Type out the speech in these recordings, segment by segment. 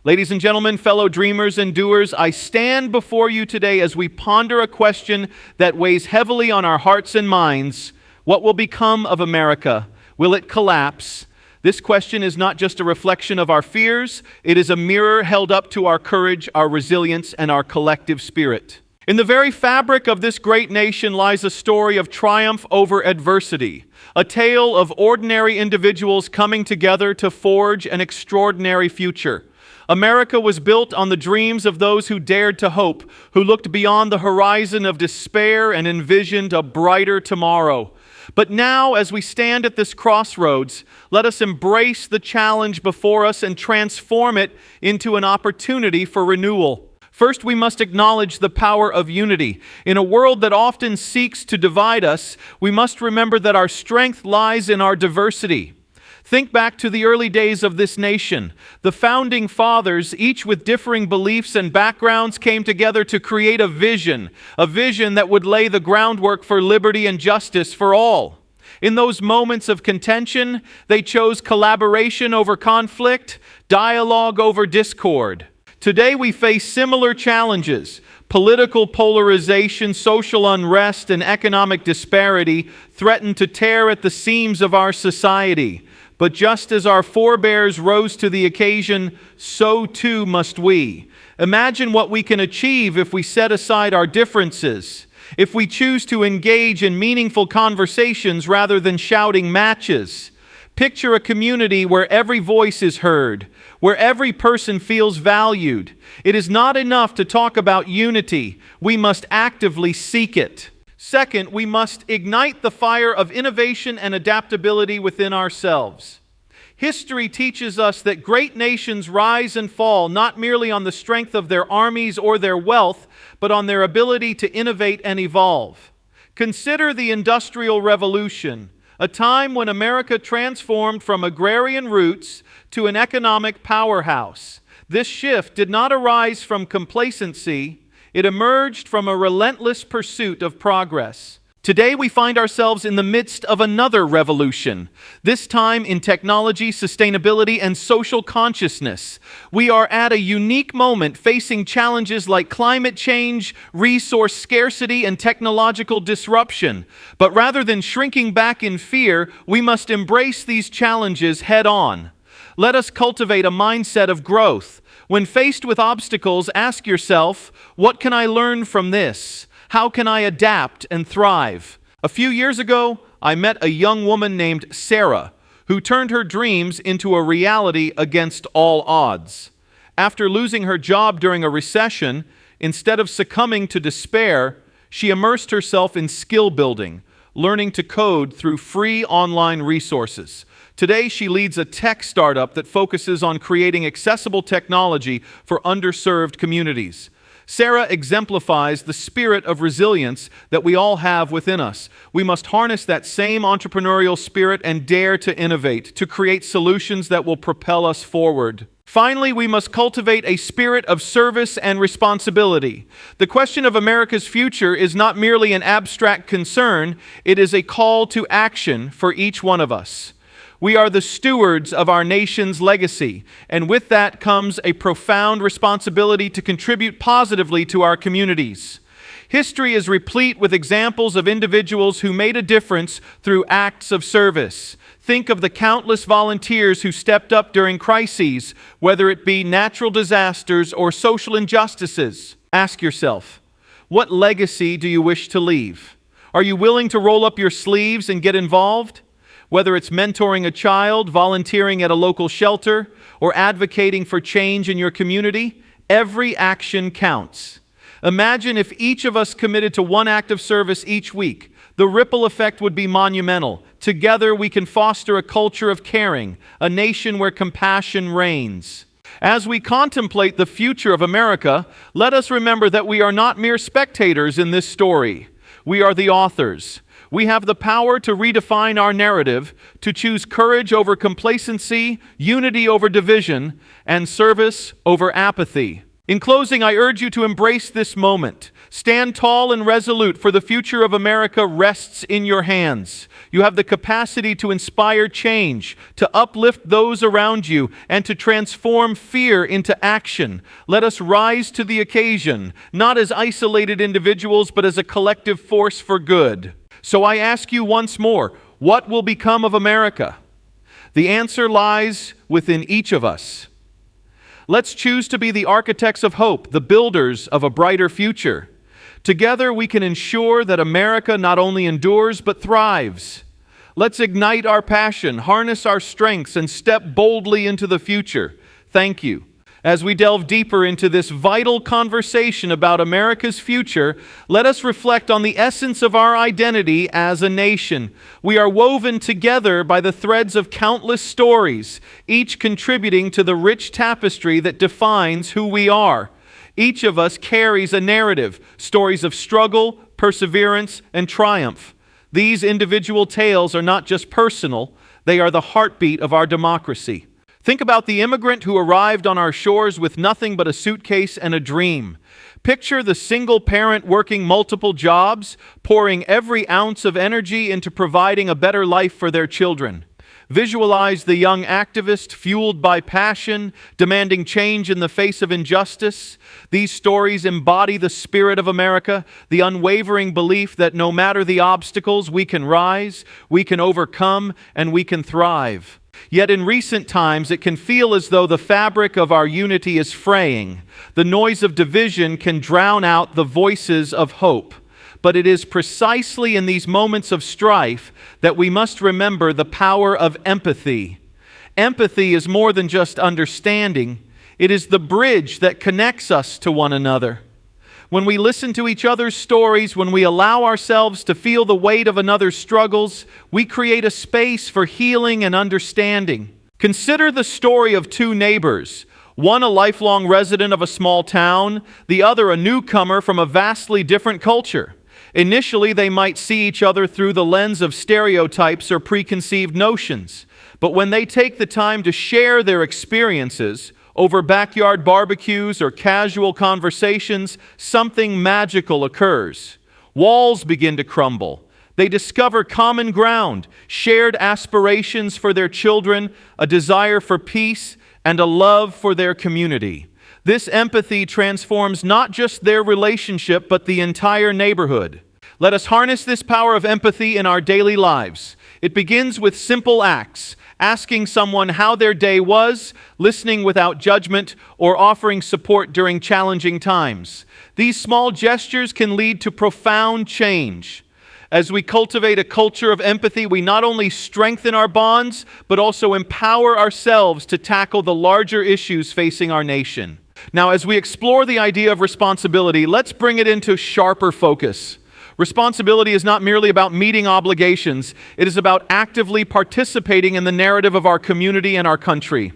Ladies and gentlemen, fellow dreamers and doers, I stand before you today as we ponder a question that weighs heavily on our hearts and minds. What will become of America? Will it collapse? This question is not just a reflection of our fears, it is a mirror held up to our courage, our resilience, and our collective spirit. In the very fabric of this great nation lies a story of triumph over adversity, a tale of ordinary individuals coming together to forge an extraordinary future. America was built on the dreams of those who dared to hope, who looked beyond the horizon of despair and envisioned a brighter tomorrow. But now, as we stand at this crossroads, let us embrace the challenge before us and transform it into an opportunity for renewal. First, we must acknowledge the power of unity. In a world that often seeks to divide us, we must remember that our strength lies in our diversity. Think back to the early days of this nation. The founding fathers, each with differing beliefs and backgrounds, came together to create a vision that would lay the groundwork for liberty and justice for all. In those moments of contention, they chose collaboration over conflict, dialogue over discord. Today we face similar challenges. Political polarization, social unrest, and economic disparity threaten to tear at the seams of our society. But just as our forebears rose to the occasion, so too must we. Imagine what we can achieve if we set aside our differences, if we choose to engage in meaningful conversations rather than shouting matches. Picture a community where every voice is heard, where every person feels valued. It is not enough to talk about unity. We must actively seek it. Second, we must ignite the fire of innovation and adaptability within ourselves. History teaches us that great nations rise and fall not merely on the strength of their armies or their wealth, but on their ability to innovate and evolve. Consider the Industrial Revolution, a time when America transformed from agrarian roots to an economic powerhouse. This shift did not arise from complacency. It emerged from a relentless pursuit of progress. Today we find ourselves in the midst of another revolution, this time in technology, sustainability, and social consciousness. We are at a unique moment facing challenges like climate change, resource scarcity, and technological disruption. But rather than shrinking back in fear, we must embrace these challenges head on. Let us cultivate a mindset of growth. When faced with obstacles, ask yourself, what can I learn from this? How can I adapt and thrive? A few years ago, I met a young woman named Sarah, who turned her dreams into a reality against all odds. After losing her job during a recession, instead of succumbing to despair, she immersed herself in skill building, learning to code through free online resources. Today, she leads a tech startup that focuses on creating accessible technology for underserved communities. Sarah exemplifies the spirit of resilience that we all have within us. We must harness that same entrepreneurial spirit and dare to innovate, to create solutions that will propel us forward. Finally, we must cultivate a spirit of service and responsibility. The question of America's future is not merely an abstract concern, it is a call to action for each one of us. We are the stewards of our nation's legacy, and with that comes a profound responsibility to contribute positively to our communities. History is replete with examples of individuals who made a difference through acts of service. Think of the countless volunteers who stepped up during crises, whether it be natural disasters or social injustices. Ask yourself, what legacy do you wish to leave? Are you willing to roll up your sleeves and get involved? Whether it's mentoring a child, volunteering at a local shelter, or advocating for change in your community, every action counts. Imagine if each of us committed to one act of service each week. The ripple effect would be monumental. Together we can foster a culture of caring, a nation where compassion reigns. As we contemplate the future of America, let us remember that we are not mere spectators in this story. We are the authors. We have the power to redefine our narrative, to choose courage over complacency, unity over division, and service over apathy. In closing, I urge you to embrace this moment. Stand tall and resolute, for the future of America rests in your hands. You have the capacity to inspire change, to uplift those around you, and to transform fear into action. Let us rise to the occasion, not as isolated individuals, but as a collective force for good. So I ask you once more, what will become of America? The answer lies within each of us. Let's choose to be the architects of hope, the builders of a brighter future. Together we can ensure that America not only endures but thrives. Let's ignite our passion, harness our strengths, and step boldly into the future. Thank you. As we delve deeper into this vital conversation about America's future, let us reflect on the essence of our identity as a nation. We are woven together by the threads of countless stories, each contributing to the rich tapestry that defines who we are. Each of us carries a narrative, stories of struggle, perseverance, and triumph. These individual tales are not just personal, they are the heartbeat of our democracy. Think about the immigrant who arrived on our shores with nothing but a suitcase and a dream. Picture the single parent working multiple jobs, pouring every ounce of energy into providing a better life for their children. Visualize the young activist fueled by passion, demanding change in the face of injustice. These stories embody the spirit of America, the unwavering belief that no matter the obstacles, we can rise, we can overcome, and we can thrive. Yet in recent times, it can feel as though the fabric of our unity is fraying. The noise of division can drown out the voices of hope. But it is precisely in these moments of strife that we must remember the power of empathy. Empathy is more than just understanding. It is the bridge that connects us to one another. When we listen to each other's stories, when we allow ourselves to feel the weight of another's struggles, we create a space for healing and understanding. Consider the story of two neighbors, one a lifelong resident of a small town, the other a newcomer from a vastly different culture. Initially, they might see each other through the lens of stereotypes or preconceived notions. But when they take the time to share their experiences over backyard barbecues or casual conversations, something magical occurs. Walls begin to crumble. They discover common ground, shared aspirations for their children, a desire for peace, and a love for their community. This empathy transforms not just their relationship, but the entire neighborhood. Let us harness this power of empathy in our daily lives. It begins with simple acts, asking someone how their day was, listening without judgment, or offering support during challenging times. These small gestures can lead to profound change. As we cultivate a culture of empathy, we not only strengthen our bonds, but also empower ourselves to tackle the larger issues facing our nation. Now, as we explore the idea of responsibility, let's bring it into sharper focus. Responsibility is not merely about meeting obligations. It is about actively participating in the narrative of our community and our country.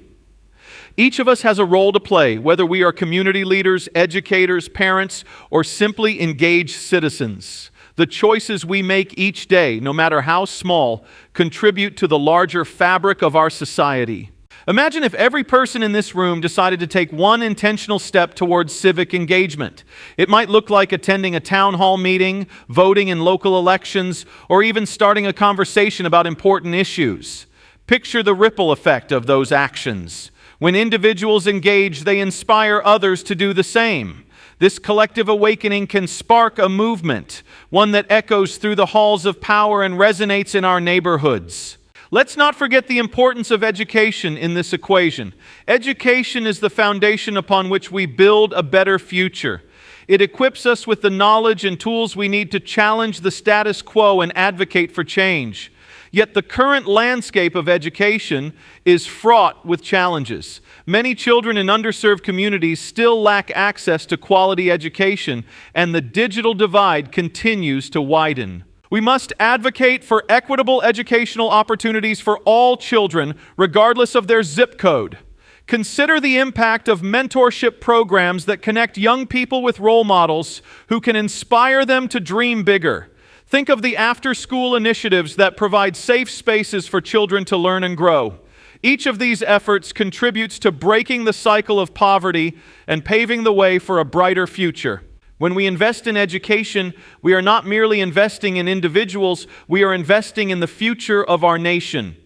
Each of us has a role to play, whether we are community leaders, educators, parents, or simply engaged citizens. The choices we make each day, no matter how small, contribute to the larger fabric of our society. Imagine if every person in this room decided to take one intentional step towards civic engagement. It might look like attending a town hall meeting, voting in local elections, or even starting a conversation about important issues. Picture the ripple effect of those actions. When individuals engage, they inspire others to do the same. This collective awakening can spark a movement, one that echoes through the halls of power and resonates in our neighborhoods. Let's not forget the importance of education in this equation. Education is the foundation upon which we build a better future. It equips us with the knowledge and tools we need to challenge the status quo and advocate for change. Yet the current landscape of education is fraught with challenges. Many children in underserved communities still lack access to quality education, and the digital divide continues to widen. We must advocate for equitable educational opportunities for all children, regardless of their zip code. Consider the impact of mentorship programs that connect young people with role models who can inspire them to dream bigger. Think of the after-school initiatives that provide safe spaces for children to learn and grow. Each of these efforts contributes to breaking the cycle of poverty and paving the way for a brighter future. When we invest in education, we are not merely investing in individuals, we are investing in the future of our nation.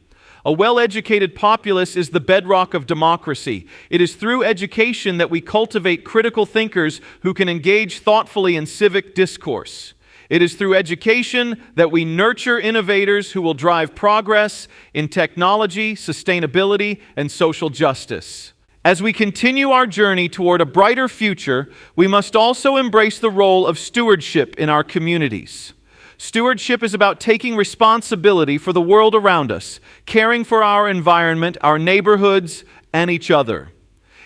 A well-educated populace is the bedrock of democracy. It is through education that we cultivate critical thinkers who can engage thoughtfully in civic discourse. It is through education that we nurture innovators who will drive progress in technology, sustainability, and social justice. As we continue our journey toward a brighter future, we must also embrace the role of stewardship in our communities. Stewardship is about taking responsibility for the world around us, caring for our environment, our neighborhoods, and each other.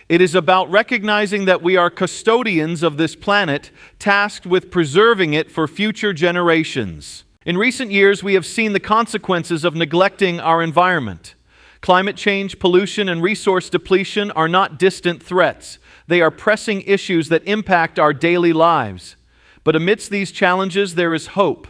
It is about recognizing that we are custodians of this planet, tasked with preserving it for future generations. In recent years, we have seen the consequences of neglecting our environment. Climate change, pollution, and resource depletion are not distant threats. They are pressing issues that impact our daily lives. But amidst these challenges, there is hope.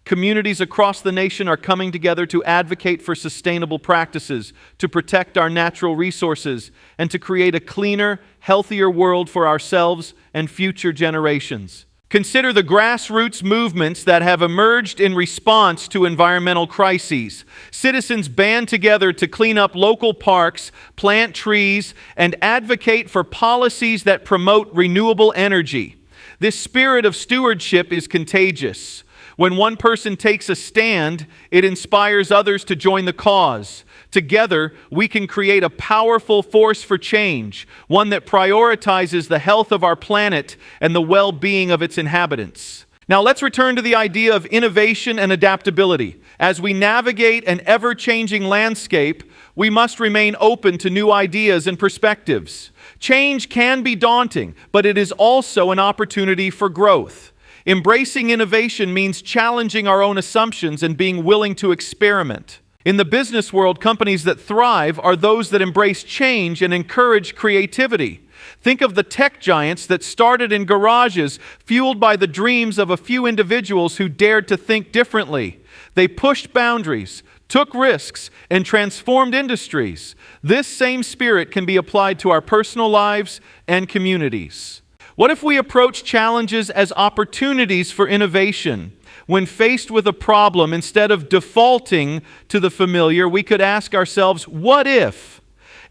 Communities across the nation are coming together to advocate for sustainable practices, to protect our natural resources, and to create a cleaner, healthier world for ourselves and future generations. Consider the grassroots movements that have emerged in response to environmental crises. Citizens band together to clean up local parks, plant trees, and advocate for policies that promote renewable energy. This spirit of stewardship is contagious. When one person takes a stand, it inspires others to join the cause. Together, we can create a powerful force for change, one that prioritizes the health of our planet and the well-being of its inhabitants. Now let's return to the idea of innovation and adaptability. As we navigate an ever-changing landscape, we must remain open to new ideas and perspectives. Change can be daunting, but it is also an opportunity for growth. Embracing innovation means challenging our own assumptions and being willing to experiment. In the business world, companies that thrive are those that embrace change and encourage creativity. Think of the tech giants that started in garages, fueled by the dreams of a few individuals who dared to think differently. They pushed boundaries, took risks, and transformed industries. This same spirit can be applied to our personal lives and communities. What if we approach challenges as opportunities for innovation? When faced with a problem, instead of defaulting to the familiar, we could ask ourselves, what if?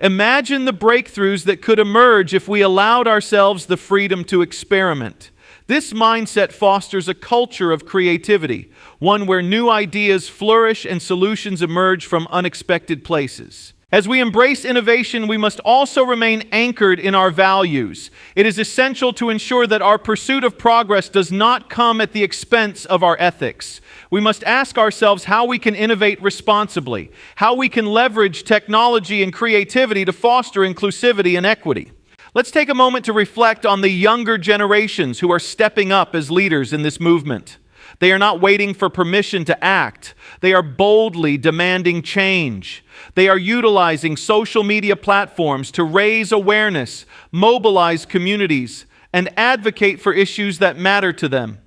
Imagine the breakthroughs that could emerge if we allowed ourselves the freedom to experiment. This mindset fosters a culture of creativity, one where new ideas flourish and solutions emerge from unexpected places. As we embrace innovation, we must also remain anchored in our values. It is essential to ensure that our pursuit of progress does not come at the expense of our ethics. We must ask ourselves how we can innovate responsibly, how we can leverage technology and creativity to foster inclusivity and equity. Let's take a moment to reflect on the younger generations who are stepping up as leaders in this movement. They are not waiting for permission to act. They are boldly demanding change. They are utilizing social media platforms to raise awareness, mobilize communities, and advocate for issues that matter to them.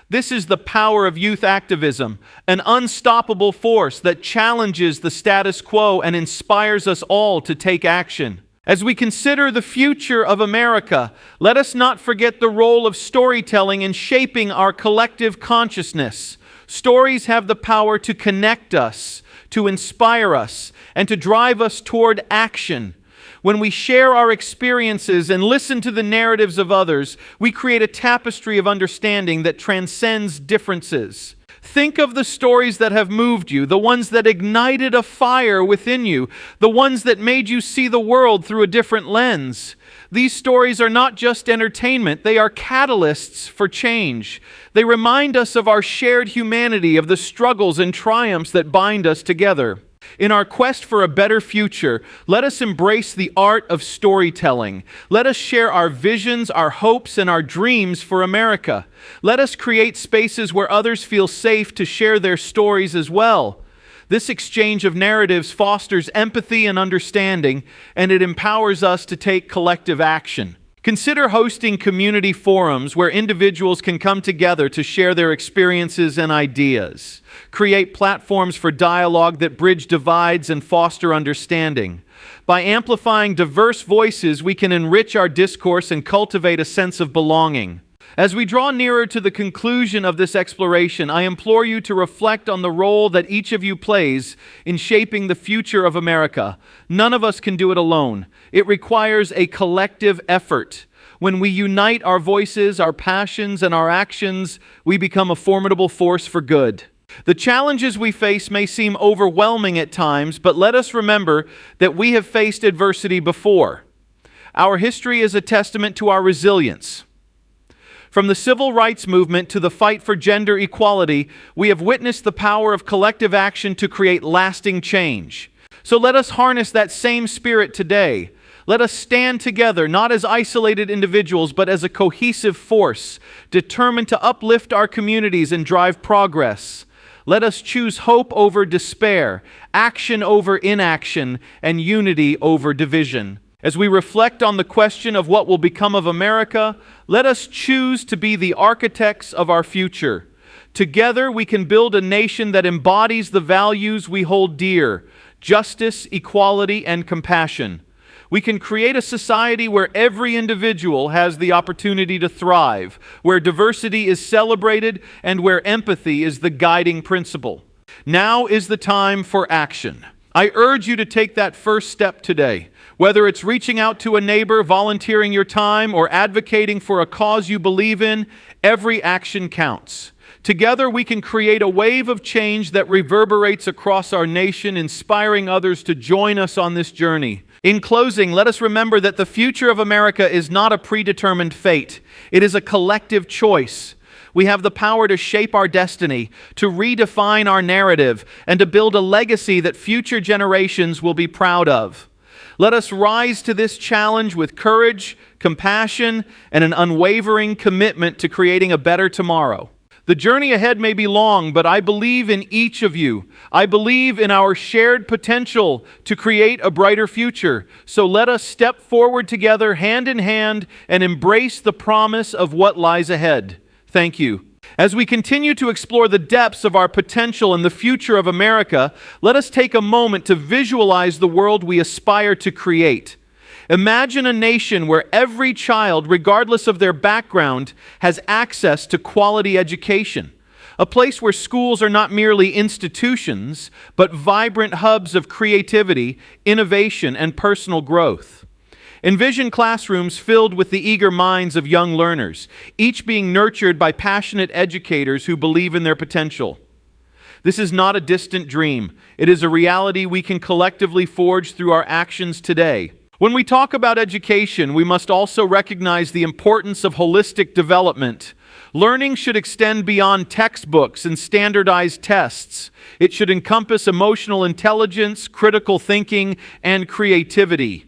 This is the power of youth activism, an unstoppable force that challenges the status quo and inspires us all to take action. As we consider the future of America, let us not forget the role of storytelling in shaping our collective consciousness. Stories have the power to connect us, to inspire us, and to drive us toward action. When we share our experiences and listen to the narratives of others, we create a tapestry of understanding that transcends differences. Think of the stories that have moved you, the ones that ignited a fire within you, the ones that made you see the world through a different lens. These stories are not just entertainment, they are catalysts for change. They remind us of our shared humanity, of the struggles and triumphs that bind us together. In our quest for a better future, let us embrace the art of storytelling. Let us share our visions, our hopes, and our dreams for America. Let us create spaces where others feel safe to share their stories as well. This exchange of narratives fosters empathy and understanding, and it empowers us to take collective action. Consider hosting community forums where individuals can come together to share their experiences and ideas. Create platforms for dialogue that bridge divides and foster understanding. By amplifying diverse voices, we can enrich our discourse and cultivate a sense of belonging. As we draw nearer to the conclusion of this exploration, I implore you to reflect on the role that each of you plays in shaping the future of America. None of us can do it alone. It requires a collective effort. When we unite our voices, our passions, and our actions, we become a formidable force for good. The challenges we face may seem overwhelming at times, but let us remember that we have faced adversity before. Our history is a testament to our resilience. From the civil rights movement to the fight for gender equality, we have witnessed the power of collective action to create lasting change. So let us harness that same spirit today. Let us stand together, not as isolated individuals, but as a cohesive force, determined to uplift our communities and drive progress. Let us choose hope over despair, action over inaction, and unity over division. As we reflect on the question of what will become of America, let us choose to be the architects of our future. Together, we can build a nation that embodies the values we hold dear: justice, equality, and compassion. We can create a society where every individual has the opportunity to thrive, where diversity is celebrated, and where empathy is the guiding principle. Now is the time for action. I urge you to take that first step today. Whether it's reaching out to a neighbor, volunteering your time, or advocating for a cause you believe in, every action counts. Together we can create a wave of change that reverberates across our nation, inspiring others to join us on this journey. In closing, let us remember that the future of America is not a predetermined fate. It is a collective choice. We have the power to shape our destiny, to redefine our narrative, and to build a legacy that future generations will be proud of. Let us rise to this challenge with courage, compassion, and an unwavering commitment to creating a better tomorrow. The journey ahead may be long, but I believe in each of you. I believe in our shared potential to create a brighter future. So let us step forward together, hand in hand, and embrace the promise of what lies ahead. Thank you. As we continue to explore the depths of our potential and the future of America, let us take a moment to visualize the world we aspire to create. Imagine a nation where every child, regardless of their background, has access to quality education. A place where schools are not merely institutions, but vibrant hubs of creativity, innovation, and personal growth. Envision classrooms filled with the eager minds of young learners, each being nurtured by passionate educators who believe in their potential. This is not a distant dream. It is a reality we can collectively forge through our actions today. When we talk about education, we must also recognize the importance of holistic development. Learning should extend beyond textbooks and standardized tests. It should encompass emotional intelligence, critical thinking, and creativity.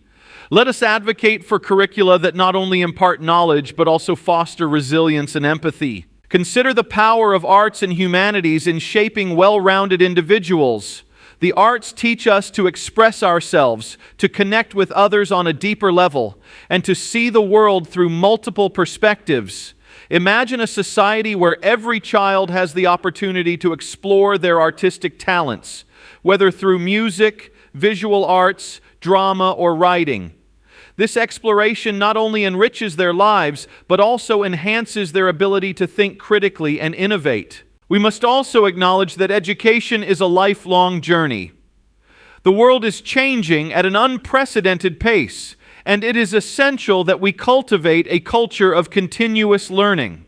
Let us advocate for curricula that not only impart knowledge, but also foster resilience and empathy. Consider the power of arts and humanities in shaping well-rounded individuals. The arts teach us to express ourselves, to connect with others on a deeper level, and to see the world through multiple perspectives. Imagine a society where every child has the opportunity to explore their artistic talents, whether through music, visual arts, drama, or writing. This exploration not only enriches their lives, but also enhances their ability to think critically and innovate. We must also acknowledge that education is a lifelong journey. The world is changing at an unprecedented pace, and it is essential that we cultivate a culture of continuous learning.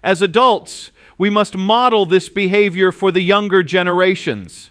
As adults, we must model this behavior for the younger generations.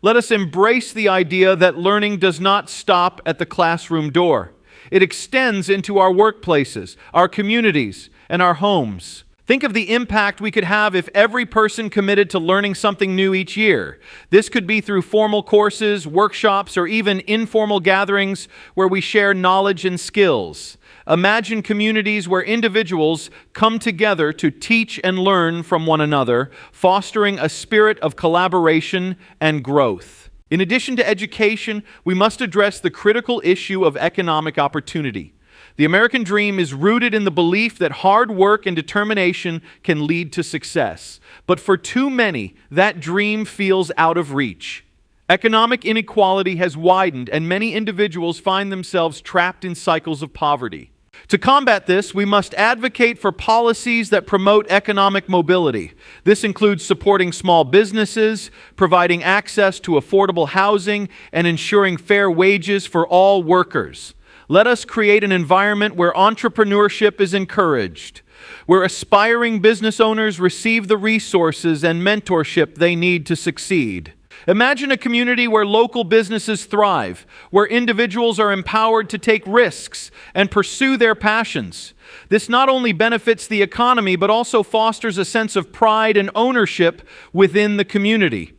Let us embrace the idea that learning does not stop at the classroom door. It extends into our workplaces, our communities, and our homes. Think of the impact we could have if every person committed to learning something new each year. This could be through formal courses, workshops, or even informal gatherings where we share knowledge and skills. Imagine communities where individuals come together to teach and learn from one another, fostering a spirit of collaboration and growth. In addition to education, we must address the critical issue of economic opportunity. The American dream is rooted in the belief that hard work and determination can lead to success. But for too many, that dream feels out of reach. Economic inequality has widened, and many individuals find themselves trapped in cycles of poverty. To combat this, we must advocate for policies that promote economic mobility. This includes supporting small businesses, providing access to affordable housing, and ensuring fair wages for all workers. Let us create an environment where entrepreneurship is encouraged, where aspiring business owners receive the resources and mentorship they need to succeed. Imagine a community where local businesses thrive, where individuals are empowered to take risks and pursue their passions. This not only benefits the economy, but also fosters a sense of pride and ownership within the community.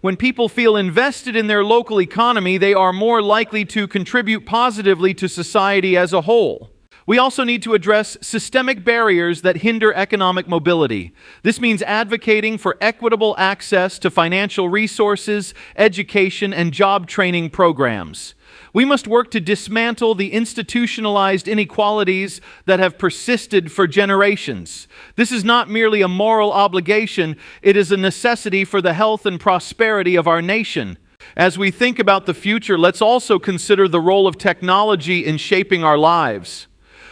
When people feel invested in their local economy, they are more likely to contribute positively to society as a whole. We also need to address systemic barriers that hinder economic mobility. This means advocating for equitable access to financial resources, education, and job training programs. We must work to dismantle the institutionalized inequalities that have persisted for generations. This is not merely a moral obligation, it is a necessity for the health and prosperity of our nation. As we think about the future, let's also consider the role of technology in shaping our lives.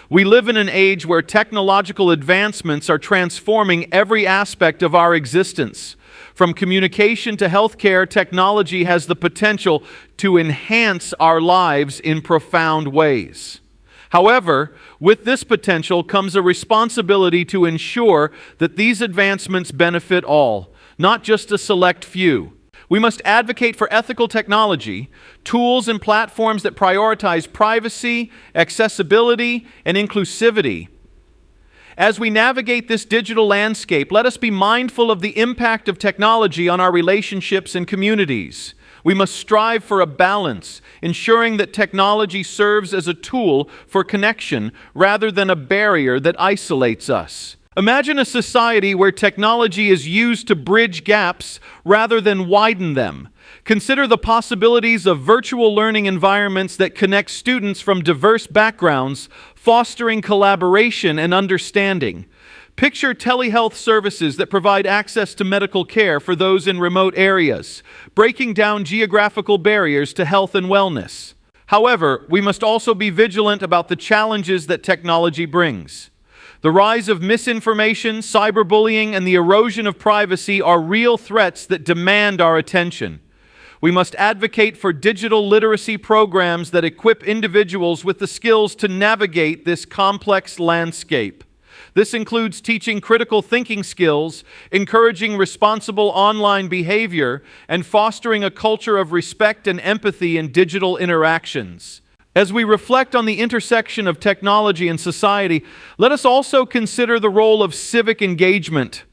We live in an age where technological advancements are transforming every aspect of our existence. From communication to healthcare, technology has the potential to enhance our lives in profound ways. However, with this potential comes a responsibility to ensure that these advancements benefit all, not just a select few. We must advocate for ethical technology, tools and platforms that prioritize privacy, accessibility, and inclusivity. As we navigate this digital landscape, let us be mindful of the impact of technology on our relationships and communities. We must strive for a balance, ensuring that technology serves as a tool for connection rather than a barrier that isolates us. Imagine a society where technology is used to bridge gaps rather than widen them. Consider the possibilities of virtual learning environments that connect students from diverse backgrounds, fostering collaboration and understanding. Picture telehealth services that provide access to medical care for those in remote areas, breaking down geographical barriers to health and wellness. However, we must also be vigilant about the challenges that technology brings. The rise of misinformation, cyberbullying, and the erosion of privacy are real threats that demand our attention. We must advocate for digital literacy programs that equip individuals with the skills to navigate this complex landscape. This includes teaching critical thinking skills, encouraging responsible online behavior, and fostering a culture of respect and empathy in digital interactions. As we reflect on the intersection of technology and society, let us also consider the role of civic engagement.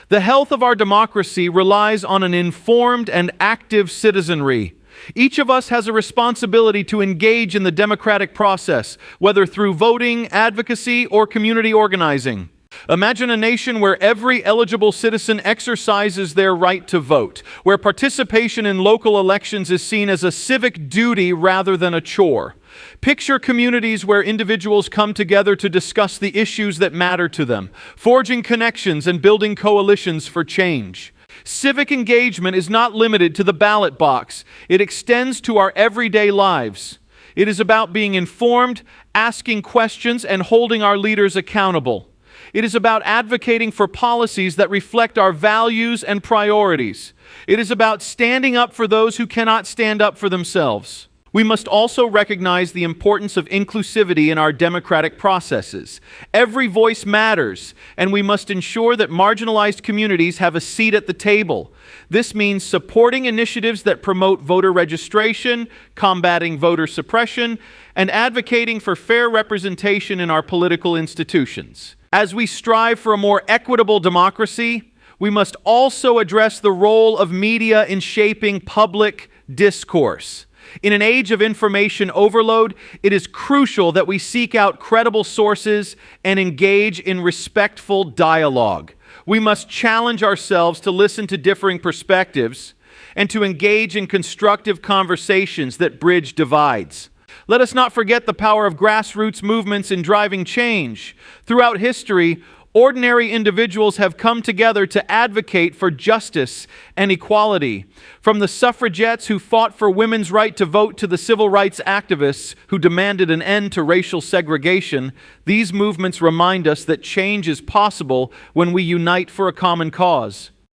The health of our democracy relies on an informed and active citizenry. Each of us has a responsibility to engage in the democratic process, whether through voting, advocacy, or community organizing. Imagine a nation where every eligible citizen exercises their right to vote, where participation in local elections is seen as a civic duty rather than a chore. Picture communities where individuals come together to discuss the issues that matter to them, forging connections and building coalitions for change. Civic engagement is not limited to the ballot box. It extends to our everyday lives. It is about being informed, asking questions, and holding our leaders accountable. It is about advocating for policies that reflect our values and priorities. It is about standing up for those who cannot stand up for themselves. We must also recognize the importance of inclusivity in our democratic processes. Every voice matters, and we must ensure that marginalized communities have a seat at the table. This means supporting initiatives that promote voter registration, combating voter suppression, and advocating for fair representation in our political institutions. As we strive for a more equitable democracy, we must also address the role of media in shaping public discourse. In an age of information overload, it is crucial that we seek out credible sources and engage in respectful dialogue. We must challenge ourselves to listen to differing perspectives and to engage in constructive conversations that bridge divides. Let us not forget the power of grassroots movements in driving change. Throughout history, ordinary individuals have come together to advocate for justice and equality. From the suffragettes who fought for women's right to vote to the civil rights activists who demanded an end to racial segregation, these movements remind us that change is possible when we unite for a common cause.